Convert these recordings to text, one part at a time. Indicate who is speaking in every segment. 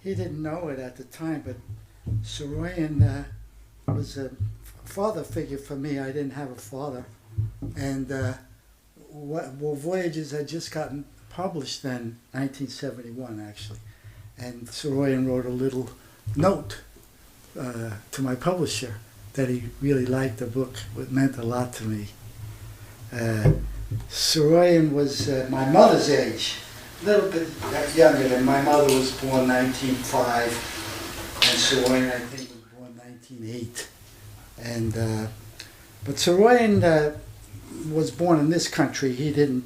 Speaker 1: he didn't know it at the time, but Saroyan was a father figure for me. I didn't have a father. And Voyages had just gotten published then, 1971 actually. And Saroyan wrote a little note to my publisher that he really liked the book. It meant a lot to me. Saroyan was my mother's age, a little bit younger than my mother. Was born 1905, and Saroyan I think was born 1908. And but Saroyan was born in this country. He didn't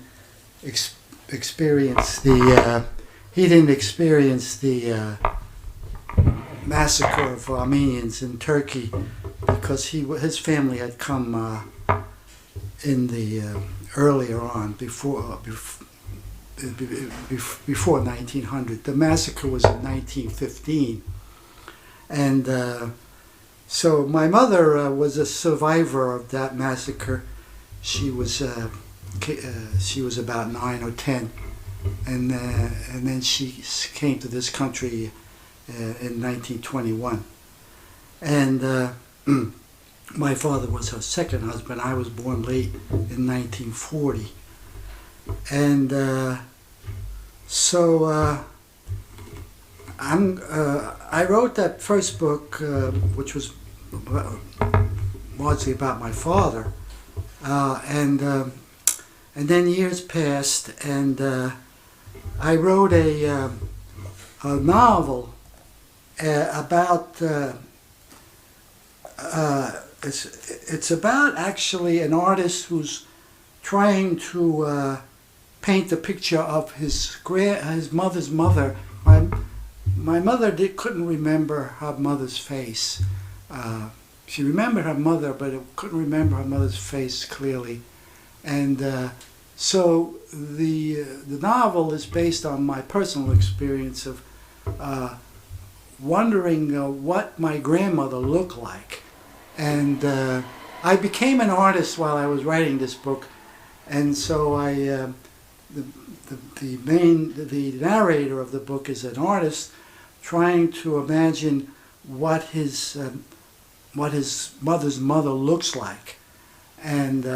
Speaker 1: experience the massacre of Armenians in Turkey, because his family had come in the earlier on, before 1900. The massacre was in 1915, and so my mother was a survivor of that massacre. She was about 9 or 10, and then she came to this country in 1921, and my father was her second husband. I was born late in 1940, and I wrote that first book, which was largely about my father, and then years passed, and I wrote a novel about. It's about actually an artist who's trying to paint the picture of his mother's mother. My mother couldn't remember her mother's face. She remembered her mother, but couldn't remember her mother's face clearly. And so the novel is based on my personal experience of wondering what my grandmother looked like. And I became an artist while I was writing this book, and so the narrator of the book is an artist trying to imagine what his mother's mother looks like, and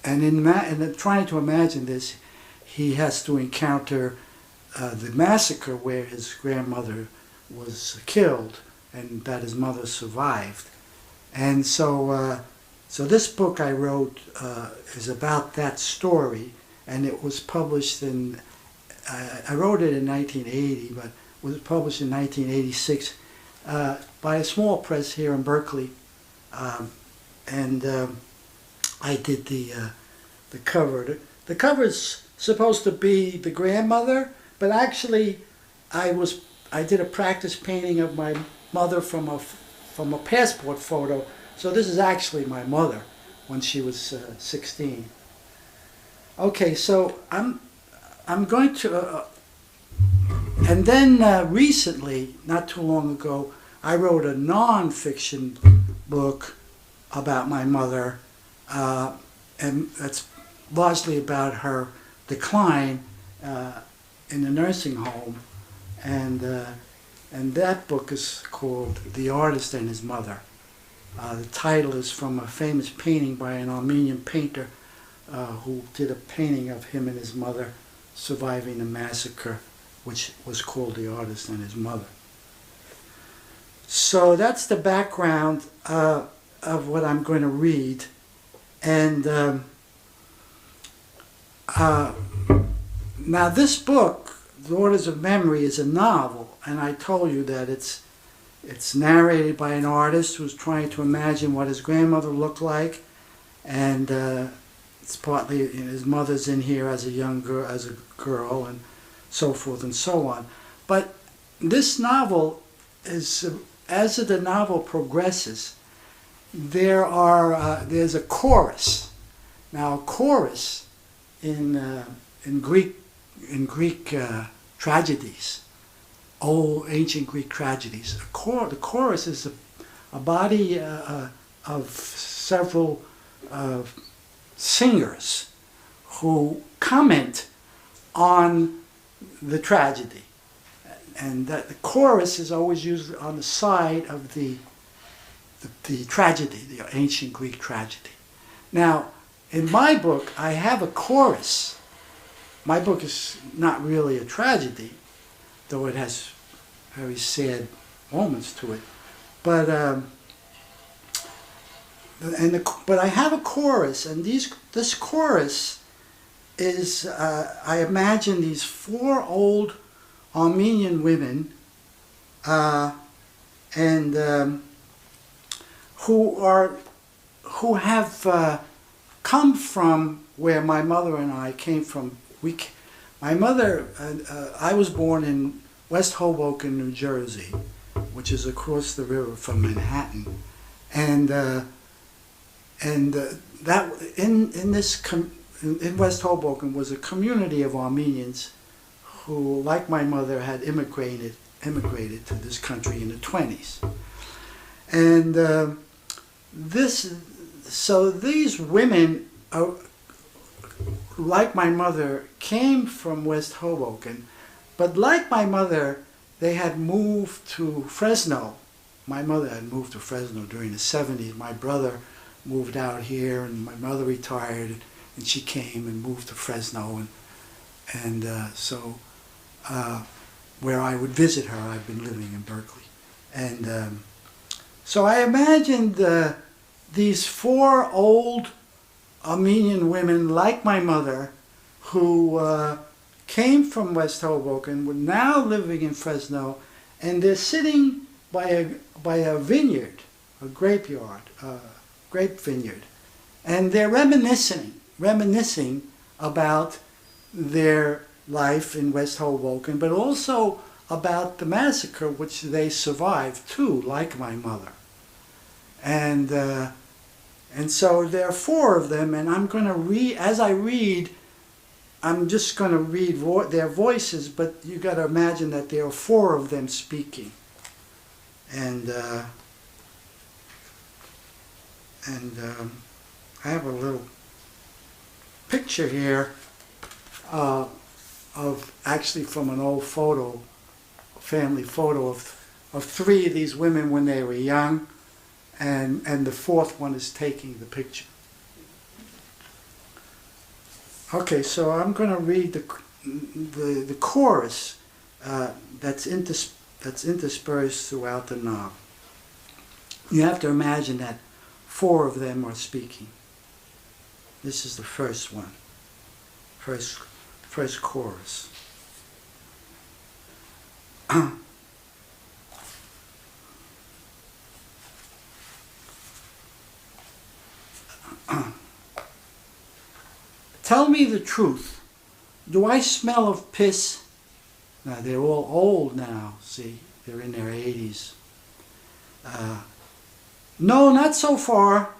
Speaker 1: in trying to imagine this, he has to encounter the massacre where his grandmother was killed and that his mother survived. And so this book I wrote is about that story, and it was published in, I wrote it in 1980, but was published in 1986 by a small press here in Berkeley. And I did the cover. The cover is supposed to be the grandmother, but actually I did a practice painting of my mother from a passport photo. So this is actually my mother when she was 16. Okay, so I'm going to, and then recently, not too long ago, I wrote a non-fiction book about my mother, and that's largely about her decline in the nursing home, and that book is called The Artist and His Mother. The title is from a famous painting by an Armenian painter who did a painting of him and his mother surviving the massacre, which was called The Artist and His Mother. So that's the background of what I'm going to read. And now this book, The Orders of Memory, is a novel, and I told you that it's narrated by an artist who's trying to imagine what his grandmother looked like, and it's partly his mother's in here as a girl, and so forth and so on. But this novel is, as the novel progresses, there's a chorus. Now, a chorus in Greek tragedies, old ancient Greek tragedies, the chorus is a body of several singers who comment on the tragedy. and that the chorus is always used on the side of the tragedy, the ancient Greek tragedy. Now, in my book, I have a chorus. My book is not really a tragedy, though it has very sad moments to it. But but I have a chorus, and this chorus is I imagine these four old Armenian women, and who have come from where my mother and I came from. My mother, I was born in West Hoboken, New Jersey, which is across the river from Manhattan, and that in West Hoboken was a community of Armenians who, like my mother, had immigrated to this country in the 1920s, and so these women, like my mother, came from West Hoboken, but like my mother, they had moved to Fresno. My mother had moved to Fresno during the 70s. My brother moved out here, and my mother retired, and she came and moved to Fresno, and so where I would visit her. I've been living in Berkeley, and so I imagined these four old Armenian women, like my mother, who came from West Hoboken, were now living in Fresno, and they're sitting by a vineyard, a grape vineyard, and they're reminiscing about their life in West Hoboken, but also about the massacre which they survived too, like my mother. And so there are four of them, and I'm going to read, as I read, I'm just going to read their voices, but you got to imagine that there are four of them speaking. And I have a little picture here of actually from an old photo, family photo of three of these women when they were young, and the fourth one is taking the picture. Okay, so I'm going to read the chorus that's interspersed throughout the novel. You have to imagine that four of them are speaking. This is the first one, first chorus. Tell me the truth. Do I smell of piss? Now, they're all old now, see? They're in their 80s. No, not so far.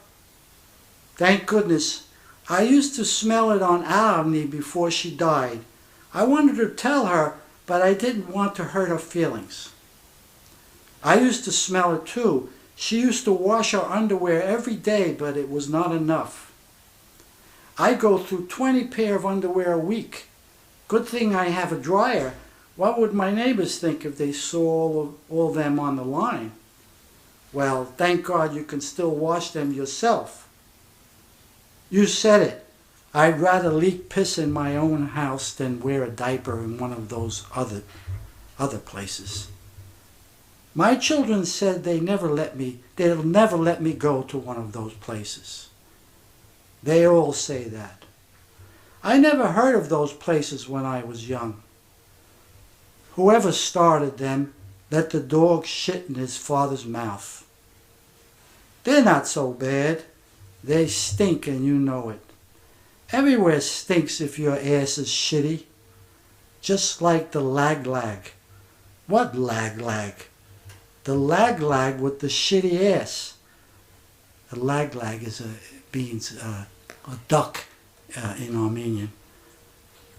Speaker 1: Thank goodness. I used to smell it on Arnie before she died. I wanted to tell her, but I didn't want to hurt her feelings. I used to smell it too. She used to wash her underwear every day, but it was not enough. I go through 20 pair of underwear a week. Good thing I have a dryer. What would my neighbors think if they saw all them on the line? Well, thank God you can still wash them yourself. You said it. I'd rather leak piss in my own house than wear a diaper in one of those other places. My children said they'll never let me go to one of those places. They all say that. I never heard of those places when I was young. Whoever started them let the dog shit in his father's mouth. They're not so bad. They stink and you know it. Everywhere stinks if your ass is shitty. Just like the lag. What lag? The lag with the shitty ass. The lag means a duck in Armenian.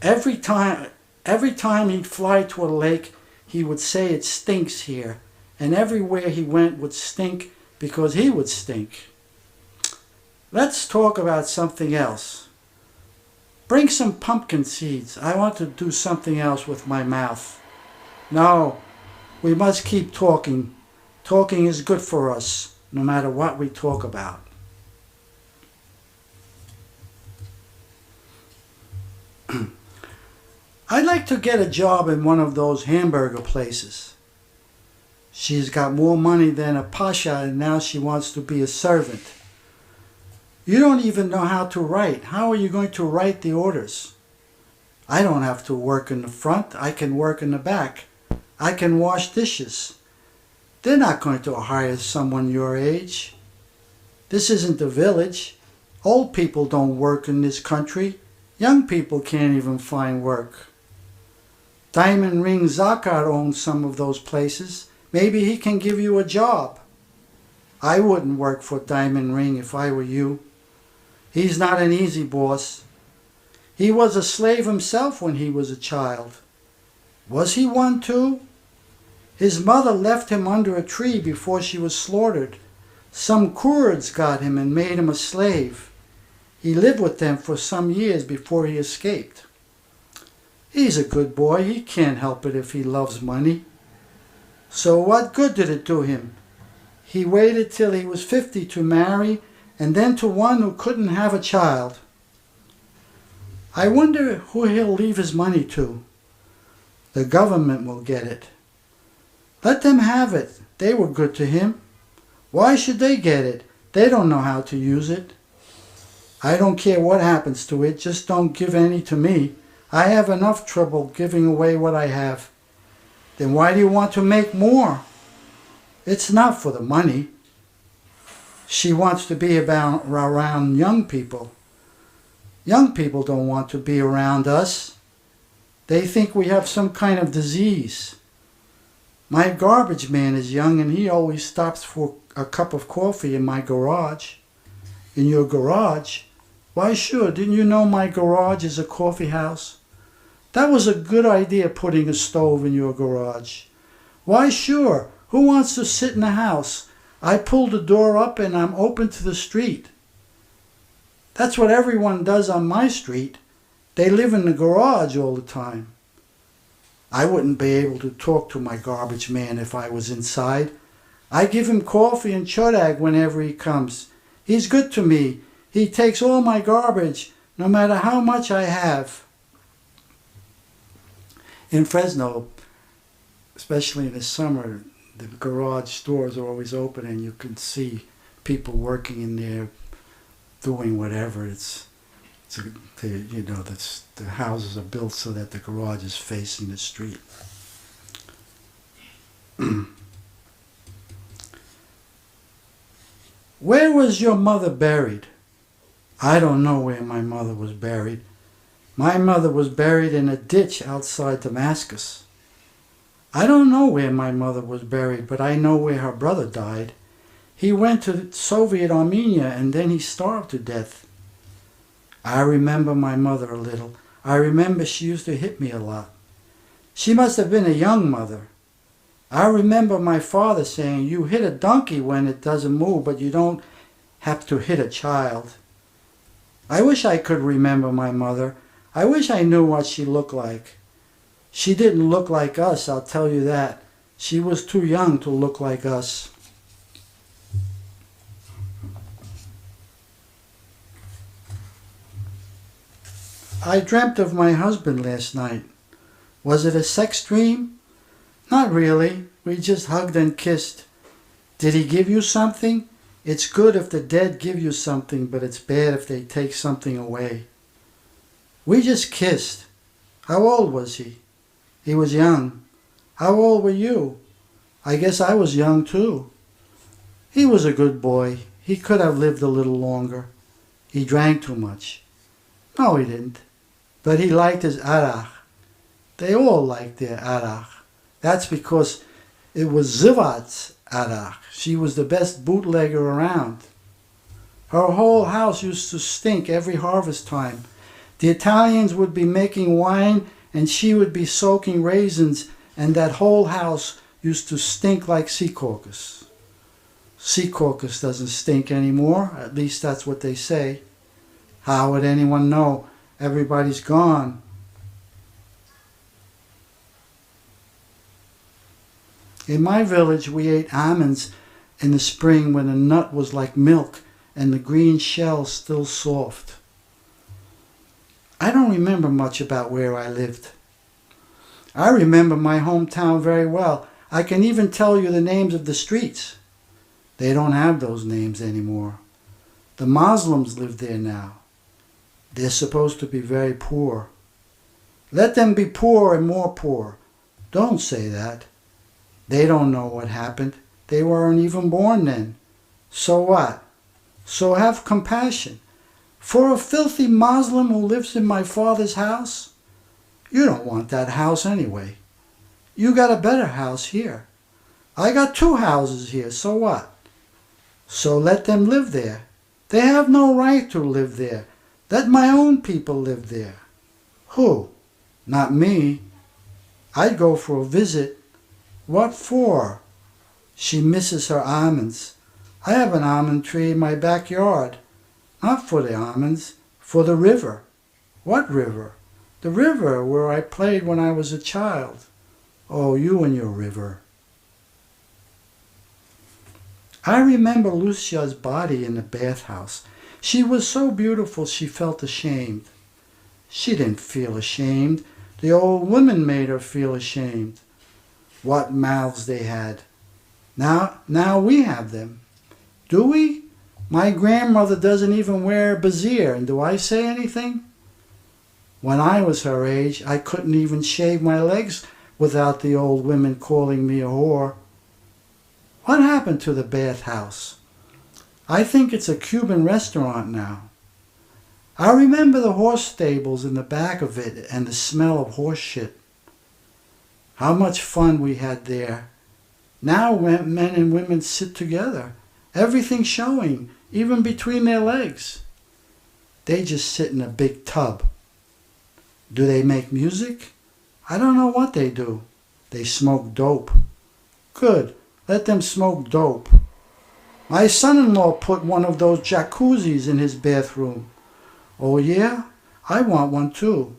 Speaker 1: Every time he'd fly to a lake, he would say it stinks here, and everywhere he went would stink because he would stink. Let's talk about something else. Bring some pumpkin seeds. I want to do something else with my mouth. No, We must keep talking. Talking is good for us, no matter what we talk about. I'd like to get a job in one of those hamburger places. She's got more money than a pasha and now she wants to be a servant. You don't even know how to write. How are you going to write the orders? I don't have to work in the front. I can work in the back. I can wash dishes. They're not going to hire someone your age. This isn't the village. Old people don't work in this country. Young people can't even find work. Diamond Ring Zakar owns some of those places. Maybe he can give you a job. I wouldn't work for Diamond Ring if I were you. He's not an easy boss. He was a slave himself when he was a child. Was he one too? His mother left him under a tree before she was slaughtered. Some Kurds got him and made him a slave. He lived with them for some years before he escaped. He's a good boy. He can't help it if he loves money. So what good did it do him? He waited till he was 50 to marry, and then to one who couldn't have a child. I wonder who he'll leave his money to. The government will get it. Let them have it. They were good to him. Why should they get it? They don't know how to use it. I don't care what happens to it, just don't give any to me. I have enough trouble giving away what I have. Then why do you want to make more? It's not for the money. She wants to be around young people. Young people don't want to be around us. They think we have some kind of disease. My garbage man is young and he always stops for a cup of coffee in my garage. In your garage? Why sure, didn't you know my garage is a coffee house? That was a good idea, putting a stove in your garage. Why sure, who wants to sit in the house? I pull the door up and I'm open to the street. That's what everyone does on my street. They live in the garage all the time. I wouldn't be able to talk to my garbage man if I was inside. I give him coffee and chodag whenever he comes. He's good to me. He takes all my garbage, no matter how much I have. In Fresno, especially in the summer, the garage doors are always open and you can see people working in there doing whatever. The houses are built so that the garage is facing the street. Where was your mother buried? I don't know where my mother was buried. My mother was buried in a ditch outside Damascus. I don't know where my mother was buried, but I know where her brother died. He went to Soviet Armenia and then he starved to death. I remember my mother a little. I remember she used to hit me a lot. She must have been a young mother. I remember my father saying, you hit a donkey when it doesn't move, but you don't have to hit a child. I wish I could remember my mother. I wish I knew what she looked like. She didn't look like us, I'll tell you that. She was too young to look like us. I dreamt of my husband last night. Was it a sex dream? Not really. We just hugged and kissed. Did he give you something? It's good if the dead give you something, but it's bad if they take something away. We just kissed. How old was he? He was young. How old were you? I guess I was young too. He was a good boy. He could have lived a little longer. He drank too much. No, he didn't. But he liked his arach. They all liked their arach. That's because it was Zivat's arach. She was the best bootlegger around. Her whole house used to stink every harvest time. The Italians would be making wine and she would be soaking raisins, and that whole house used to stink like sea caucus. Sea caucus doesn't stink anymore, at least that's what they say. How would anyone know? Everybody's gone. In my village, we ate almonds in the spring when the nut was like milk and the green shell still soft. I don't remember much about where I lived. I remember my hometown very well. I can even tell you the names of the streets. They don't have those names anymore. The Muslims live there now. They're supposed to be very poor. Let them be poor and more poor. Don't say that. They don't know what happened. They weren't even born then. So what? So have compassion. For a filthy Muslim who lives in my father's house? You don't want that house anyway. You got a better house here. I got 2 houses here, so what? So let them live there. They have no right to live there. Let my own people live there. Who? Not me. I'd go for a visit. What for? She misses her almonds. I have an almond tree in my backyard. Not for the almonds, for the river. What river? The river where I played when I was a child. Oh, you and your river. I remember Lucia's body in the bathhouse. She was so beautiful she felt ashamed. She didn't feel ashamed. The old women made her feel ashamed. What mouths they had. Now we have them. Do we? My grandmother doesn't even wear a brassiere, and do I say anything? When I was her age, I couldn't even shave my legs without the old women calling me a whore. What happened to the bathhouse? I think it's a Cuban restaurant now. I remember the horse stables in the back of it and the smell of horse shit. How much fun we had there. Now men and women sit together, everything showing, even between their legs. They just sit in a big tub. Do they make music? I don't know what they do. They smoke dope. Good, let them smoke dope. My son-in-law put one of those jacuzzis in his bathroom. Oh yeah? I want one too.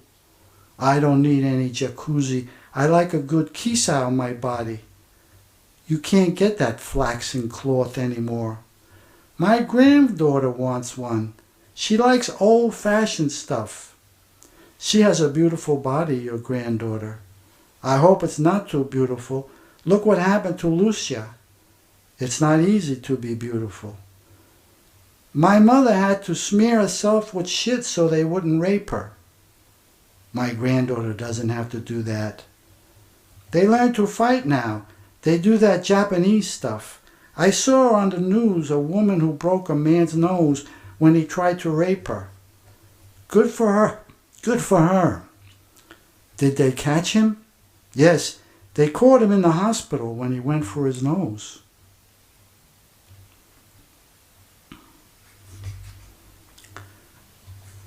Speaker 1: I don't need any jacuzzi. I like a good kisa on my body. You can't get that flaxen cloth anymore. My granddaughter wants one. She likes old-fashioned stuff. She has a beautiful body, your granddaughter. I hope it's not too beautiful. Look what happened to Lucia. It's not easy to be beautiful. My mother had to smear herself with shit so they wouldn't rape her. My granddaughter doesn't have to do that. They learn to fight now. They do that Japanese stuff. I saw on the news a woman who broke a man's nose when he tried to rape her. Good for her. Good for her. Did they catch him? Yes, they caught him in the hospital when he went for his nose.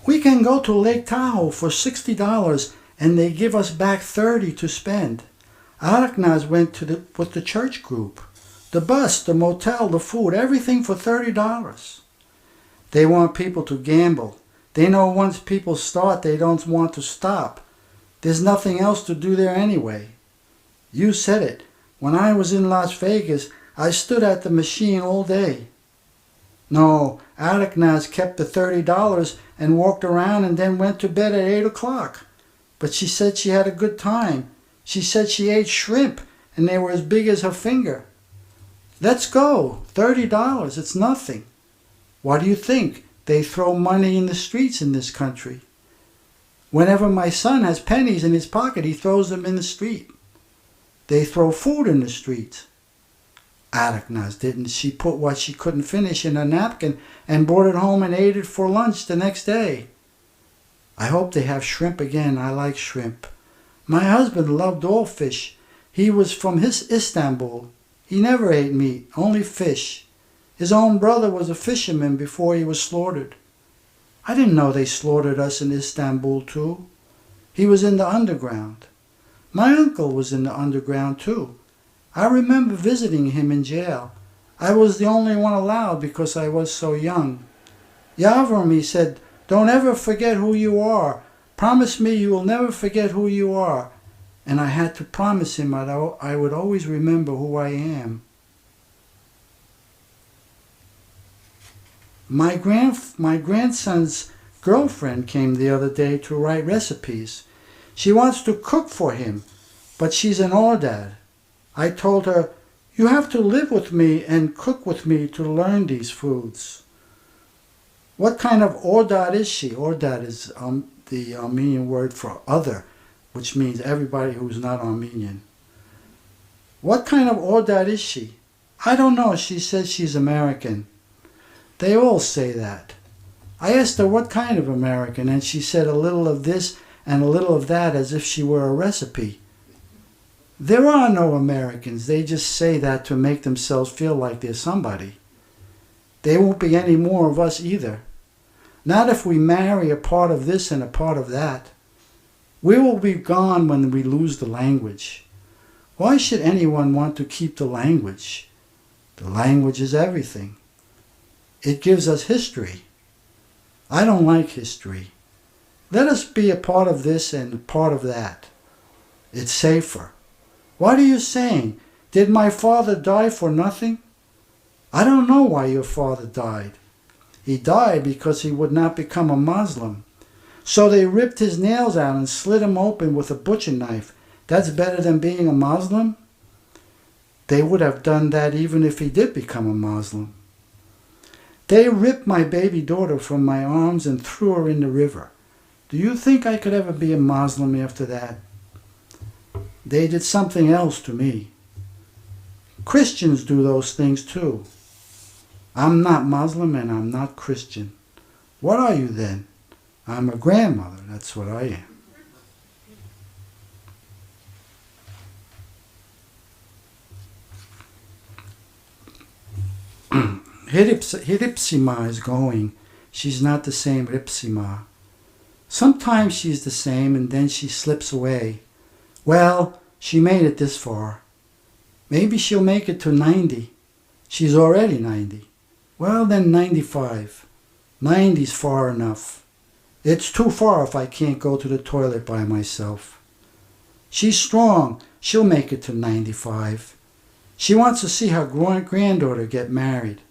Speaker 1: We can go to Lake Tahoe for $60 and they give us back $30 to spend. Araknaz went with the church group. The bus, the motel, the food, everything for $30. They want people to gamble. They know once people start, they don't want to stop. There's nothing else to do there anyway. You said it. When I was in Las Vegas, I stood at the machine all day. No, Araknaz kept the $30 and walked around and then went to bed at 8 o'clock. But she said she had a good time. She said she ate shrimp and they were as big as her finger. Let's go. $30, it's nothing. What do you think? They throw money in the streets in this country. Whenever my son has pennies in his pocket, he throws them in the street. They throw food in the streets. Araknaz didn't. She put what she couldn't finish in a napkin and brought it home and ate it for lunch the next day. I hope they have shrimp again. I like shrimp. My husband loved all fish. He was from Istanbul. He never ate meat, only fish. His own brother was a fisherman before he was slaughtered. I didn't know they slaughtered us in Istanbul too. He was in the underground. My uncle was in the underground too. I remember visiting him in jail. I was the only one allowed because I was so young. Yavrum, he said, don't ever forget who you are. Promise me you will never forget who you are. and I had to promise him I would always remember who I am. My grandson's girlfriend came the other day to write recipes. She wants to cook for him, but she's an Audad. I told her, you have to live with me and cook with me to learn these foods. What kind of Audad is she? Audad is the Armenian word for other, which means everybody who's not Armenian. What kind of Audad is she? I don't know. She says she's American. They all say that. I asked her what kind of American, and she said a little of this and a little of that as if she were a recipe. There are no Americans. They just say that to make themselves feel like they're somebody. There won't be any more of us either. Not if we marry a part of this and a part of that. We will be gone when we lose the language. Why should anyone want to keep the language? The language is everything. It gives us history. I don't like history. Let us be a part of this and a part of that. It's safer. What are you saying? Did my father die for nothing? I don't know why your father died. He died because he would not become a Muslim. So they ripped his nails out and slit him open with a butcher knife. That's better than being a Muslim? They would have done that even if he did become a Muslim. They ripped my baby daughter from my arms and threw her in the river. Do you think I could ever be a Muslim after that? They did something else to me. Christians do those things too. I'm not Muslim and I'm not Christian. What are you then? I'm a grandmother. That's what I am. Hiripsima is going. She's not the same Ripsima. Sometimes she's the same and then she slips away. Well, she made it this far. Maybe she'll make it to 90. She's already 90. Well, then 95. 90's far enough. It's too far if I can't go to the toilet by myself. She's strong. She'll make it to 95. She wants to see her granddaughter get married.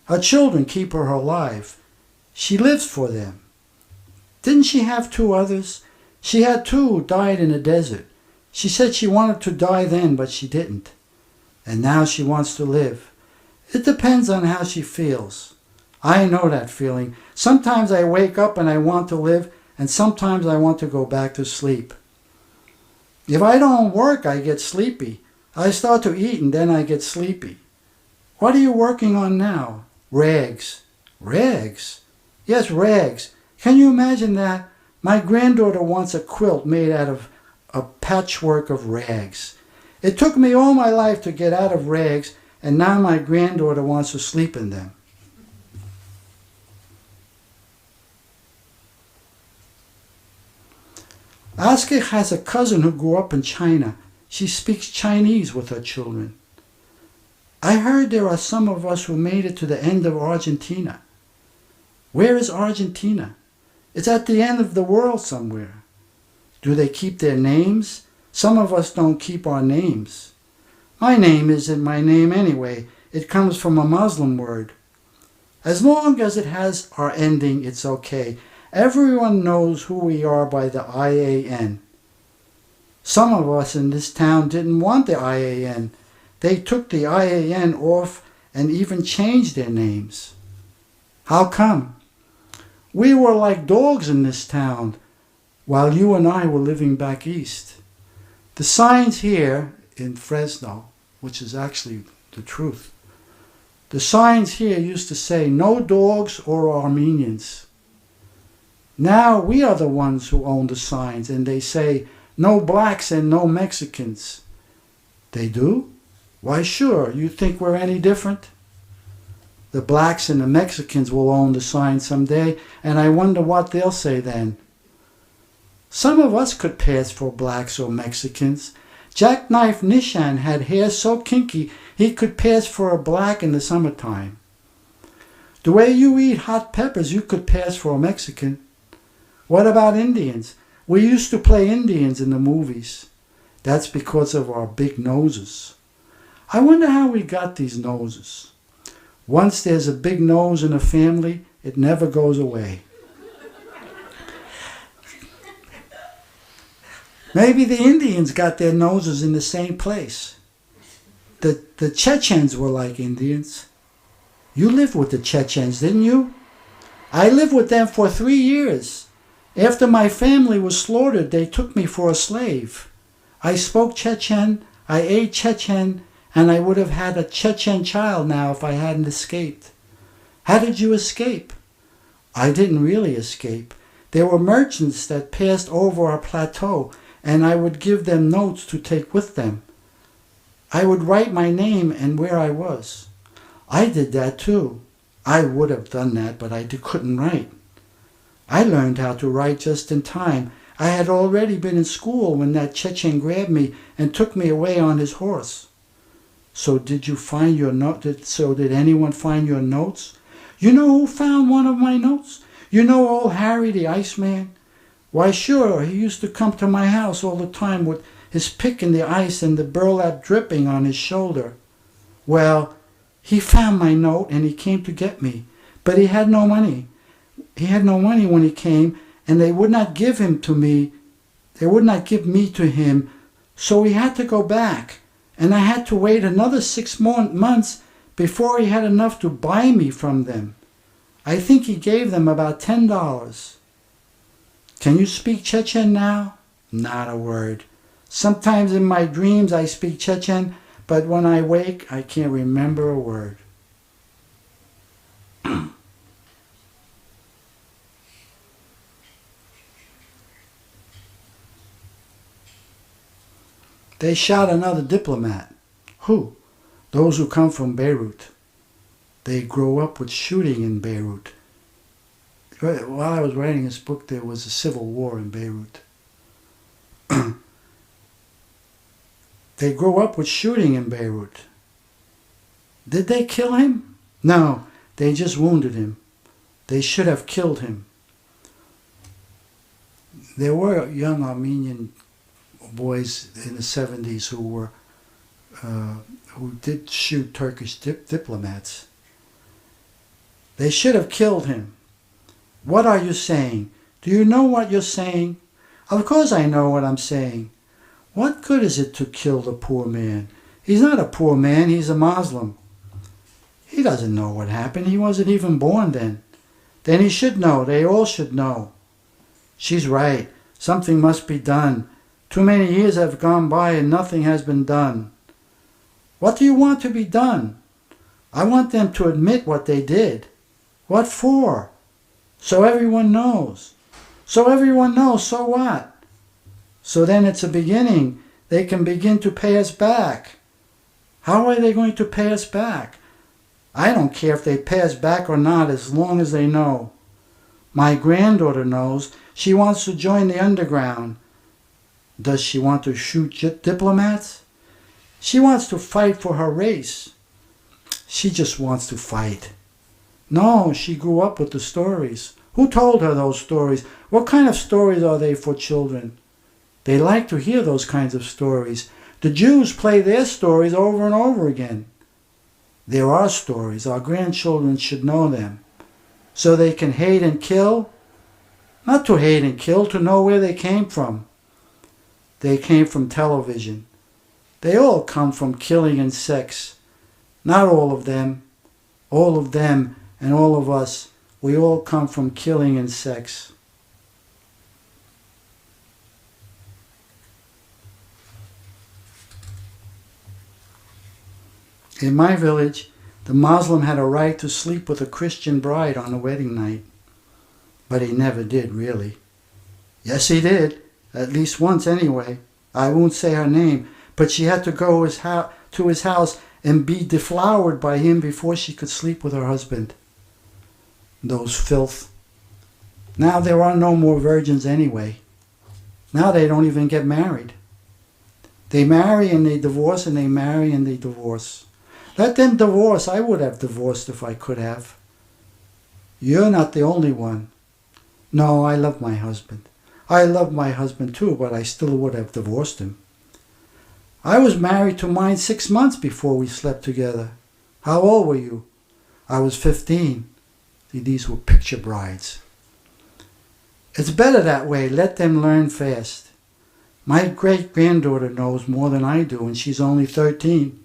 Speaker 1: Her children keep her alive. She lives for them. Didn't she have 2 others? She had 2 who died in the desert. She said she wanted to die then, but she didn't. And now she wants to live. It depends on how she feels. I know that feeling. Sometimes I wake up and I want to live, and sometimes I want to go back to sleep. If I don't work, I get sleepy. I start to eat and then I get sleepy. What are you working on now? Rags. Rags? Yes, rags. Can you imagine that? My granddaughter wants a quilt made out of a patchwork of rags. It took me all my life to get out of rags, and now my granddaughter wants to sleep in them. Aske has a cousin who grew up in China. She speaks Chinese with her children. I heard there are some of us who made it to the end of Argentina. Where is Argentina? It's at the end of the world somewhere. Do they keep their names? Some of us don't keep our names. My name isn't my name anyway. It comes from a Muslim word. As long as it has our ending, it's okay. Everyone knows who we are by the IAN. Some of us in this town didn't want the IAN. They took the IAN off and even changed their names. How come? We were like dogs in this town while you and I were living back east. The signs here in Fresno, which is actually the truth, the signs here used to say no dogs or Armenians. Now we are the ones who own the signs, and they say no blacks and no Mexicans. They do? Why sure, you think we're any different? The blacks and the Mexicans will own the sign someday, and I wonder what they'll say then. Some of us could pass for blacks or Mexicans. Jackknife Nishan had hair so kinky he could pass for a black in the summertime. The way you eat hot peppers, you could pass for a Mexican. What about Indians? We used to play Indians in the movies. That's because of our big noses. I wonder how we got these noses. Once there's a big nose in a family, it never goes away. Maybe the Indians got their noses in the same place. The Chechens were like Indians. You lived with the Chechens, didn't you? I lived with them for 3 years. After my family was slaughtered, they took me for a slave. I spoke Chechen, I ate Chechen, and I would have had a Chechen child now if I hadn't escaped. How did you escape? I didn't really escape. There were merchants that passed over our plateau, and I would give them notes to take with them. I would write my name and where I was. I did that too. I would have done that, but I couldn't write. I learned how to write just in time. I had already been in school when that Chechen grabbed me and took me away on his horse. So did you find your note? So did anyone find your notes? You know who found one of my notes? You know old Harry the Iceman? Why sure, he used to come to my house all the time with his pick in the ice and the burlap dripping on his shoulder. Well, he found my note and he came to get me, but he had no money. He had no money when he came, and they would not give him to me. They would not give me to him, so he had to go back, and I had to wait another 6 months before he had enough to buy me from them. I think he gave them about $10. Can you speak Chechen now? Not a word. Sometimes in my dreams I speak Chechen, but when I wake I can't remember a word. They shot another diplomat. Who? Those who come from Beirut. They grow up with shooting in Beirut. While I was writing this book, there was a civil war in Beirut. They grow up with shooting in Beirut. Did they kill him? No, they just wounded him. They should have killed him. There were young Armenian boys in the 70s who did shoot Turkish diplomats. They should have killed him. What are you saying? Do you know what you're saying? Of course I know what I'm saying. What good is it to kill the poor man? He's not a poor man, he's a Muslim. He doesn't know what happened. He wasn't even born then. Then he should know. They all should know. She's right. Something must be done. Too many years have gone by and nothing has been done. What do you want to be done? I want them to admit what they did. What for? So everyone knows. So everyone knows, so what? So then it's a beginning. They can begin to pay us back. How are they going to pay us back? I don't care if they pay us back or not as long as they know. My granddaughter knows. She wants to join the underground. Does she want to shoot diplomats? She wants to fight for her race. She just wants to fight. No, she grew up with the stories. Who told her those stories? What kind of stories are they for children? They like to hear those kinds of stories. The Jews play their stories over and over again. There are stories. Our grandchildren should know them. So they can hate and kill? Not to hate and kill, to know where they came from. They came from television. They all come from killing and sex. Not all of them. All of them and all of us. We all come from killing and sex. In my village, the Muslim had a right to sleep with a Christian bride on the wedding night. But he never did, really. Yes, he did. At least once anyway. I won't say her name, but she had to go to his house and be deflowered by him before she could sleep with her husband. Those filth. Now there are no more virgins anyway. Now they don't even get married. They marry and they divorce and they marry and they divorce. Let them divorce. I would have divorced if I could have. You're not the only one. No, I love my husband. I love my husband too, but I still would have divorced him. I was married to mine 6 months before we slept together. How old were you? I was 15. See, these were picture brides. It's better that way. Let them learn fast. My great-granddaughter knows more than I do, and she's only 13.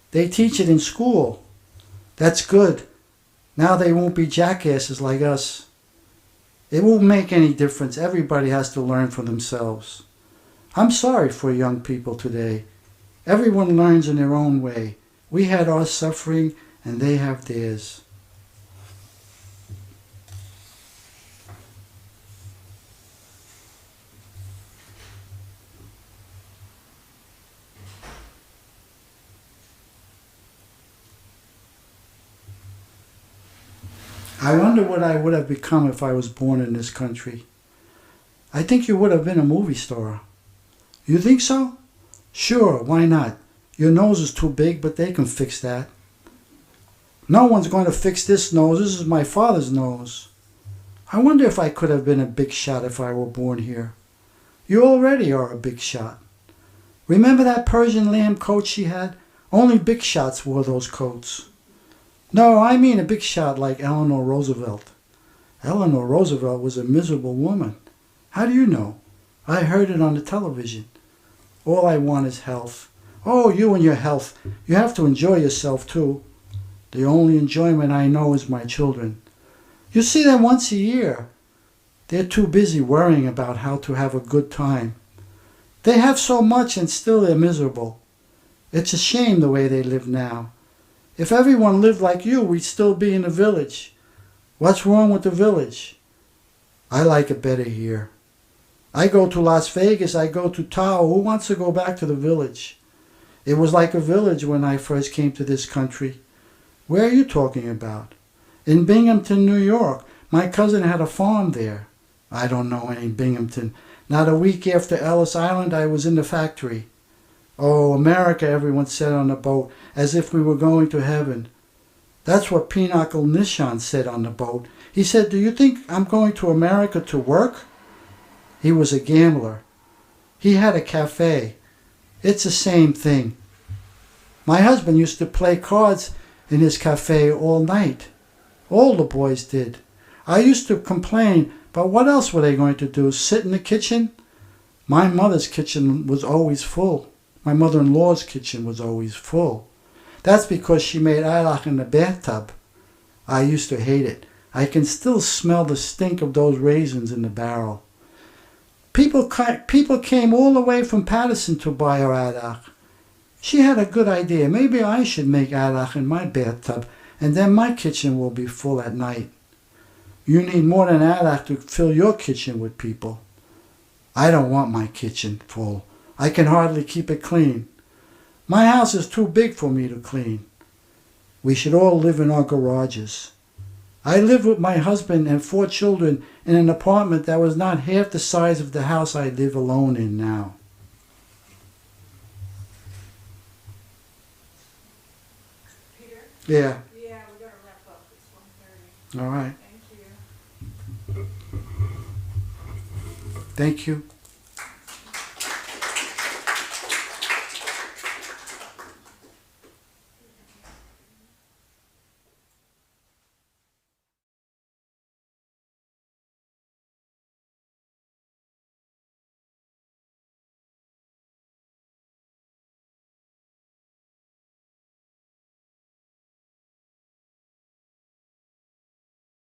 Speaker 1: They teach it in school. That's good. Now they won't be jackasses like us. It won't make any difference. Everybody has to learn for themselves. I'm sorry for young people today. Everyone learns in their own way. We had our suffering, and they have theirs. I wonder what I would have become if I was born in this country. I think you would have been a movie star. You think so? Sure, why not? Your nose is too big, but they can fix that. No one's going to fix this nose. This is my father's nose. I wonder if I could have been a big shot if I were born here. You already are a big shot. Remember that Persian lamb coat she had? Only big shots wore those coats. No, I mean a big shot like Eleanor Roosevelt. Eleanor Roosevelt was a miserable woman. How do you know? I heard it on the television. All I want is health. Oh, you and your health. You have to enjoy yourself too. The only enjoyment I know is my children. You see them once a year. They're too busy worrying about how to have a good time. They have so much and still they're miserable. It's a shame the way they live now. If everyone lived like you, we'd still be in the village. What's wrong with the village? I like it better here. I go to Las Vegas, I go to Tahoe. Who wants to go back to the village? It was like a village when I first came to this country. Where are you talking about? In Binghamton, New York. My cousin had a farm there. I don't know any Binghamton. Not a week after Ellis Island, I was in the factory. Oh, America, everyone said on the boat, as if we were going to heaven. That's what Pinochle Nishan said on the boat. He said, do you think I'm going to America to work? He was a gambler. He had a cafe. It's the same thing. My husband used to play cards in his cafe all night. All the boys did. I used to complain, but what else were they going to do? Sit in the kitchen? My mother's kitchen was always full. My mother-in-law's kitchen was always full. That's because she made aylach in the bathtub. I used to hate it. I can still smell the stink of those raisins in the barrel. People came all the way from Patterson to buy her aylach. She had a good idea. Maybe I should make aylach in my bathtub, and then my kitchen will be full at night. You need more than aylach to fill your kitchen with people. I don't want my kitchen full. I can hardly keep it clean. My house is too big for me to clean. We should all live in our garages. I lived with my husband and 4 children in an apartment that was not half the size of the house I live alone in now.
Speaker 2: Peter?
Speaker 1: Yeah.
Speaker 2: Yeah, we gotta wrap up. It's 1:30.
Speaker 1: All right.
Speaker 2: Thank you.
Speaker 1: Thank you.